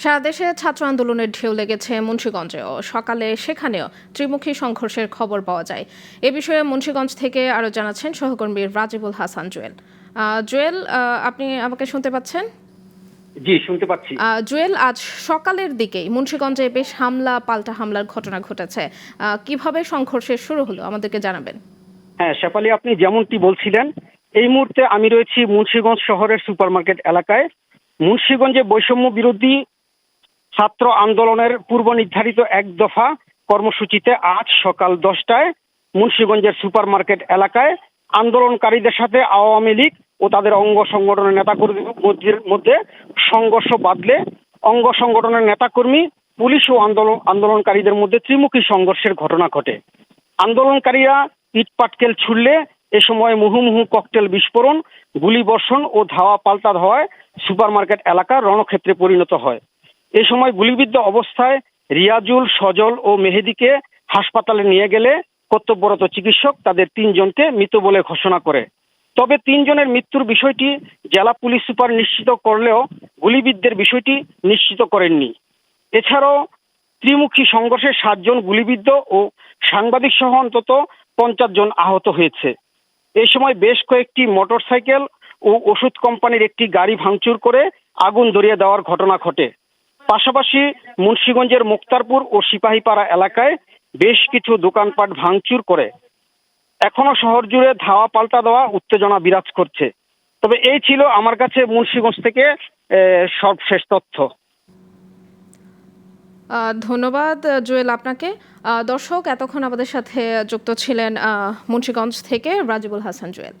সারা দেশে ছাত্র আন্দোলনের ঢেউ লেগেছে মুন্সিগঞ্জেও। সকালে সেখানেও ত্রিমুখী সংঘর্ষের খবর পাওয়া যায়। এ বিষয়ে মুন্সিগঞ্জ থেকে আরও জানাচ্ছেন সহকর্মী রাজিবুল হাসান জুয়েল। জুয়েল, আপনি আমাকে শুনতে পাচ্ছেন? জি, শুনতে পাচ্ছি। জুয়েল, আজ সকালের দিকেই মুন্সিগঞ্জে বেশ পাল্টা হামলার ঘটনা ঘটেছে। কিভাবে সংঘর্ষের শুরু হলো আমাদেরকে জানাবেন। হ্যাঁ, শেফালি, আপনি যেমনটি বলছিলেন, এই মুহূর্তে আমি রয়েছি মুন্সিগঞ্জ শহরের সুপারমার্কেট এলাকায়। মুন্সিগঞ্জে বৈষম্য বিরোধী ছাত্র আন্দোলনের পূর্ব নির্ধারিত এক দফা কর্মসূচিতে আজ সকাল 10টায় মুন্সিগঞ্জের সুপারমার্কেট এলাকায় আন্দোলনকারীদের সাথে আওয়ামী লীগ ও তাদের অঙ্গ সংগঠনের নেতাকর্মীদের মধ্যে সংঘর্ষ বাধলে অঙ্গ সংগঠনের নেতাকর্মী, পুলিশ ও আন্দোলনকারীদের মধ্যে ত্রিমুখী সংঘর্ষের ঘটনা ঘটে। আন্দোলনকারীরা ইট পাটকেল ছুড়লে এ সময় মুহুর্মুহু ককটেল বিস্ফোরণ, গুলিবর্ষণ ও ধাওয়া পাল্টা ধাওয়ায় সুপারমার্কেট এলাকা রণক্ষেত্রে পরিণত হয়। এ সময় গুলিবিদ্ধ অবস্থায় রিয়াজুল, সজল ও মেহেদীকে হাসপাতালে নিয়ে গেলে কর্তব্যরত চিকিৎসক তাদের 3জনকে মৃত বলে ঘোষণা করে। তবে 3জনের মৃত্যুর বিষয়টি জেলা পুলিশ সুপার নিশ্চিত করলেও গুলিবিদ্ধের বিষয়টি নিশ্চিত করেননি। এছাড়াও ত্রিমুখী সংঘর্ষে 7জন গুলিবিদ্ধ ও সাংবাদিক সহ অন্তত 50 জন আহত হয়েছে। এই সময় বেশ কয়েকটি মোটরসাইকেল ও ওষুধ কোম্পানির একটি গাড়ি ভাঙচুর করে আগুন ধরিয়ে দেওয়ার ঘটনা ঘটে। পাশাপাশি মুন্সিগঞ্জের মুক্তারপুর ও সিপাহীপাড়া এলাকায় বেশ কিছু দোকানপাট ভাঙচুর করে। এখনো শহর জুড়ে ধাওয়া পাল্টা দেওয়া উত্তেজনা বিরাজ করছে। তবে এই ছিল আমার কাছে মুন্সিগঞ্জ থেকে সর্বশেষ তথ্য। ধন্যবাদ জুয়েল আপনাকে। দর্শক, এতক্ষণ আমাদের সাথে যুক্ত ছিলেন মুন্সিগঞ্জ থেকে রাজিবুল হাসান জুয়েল।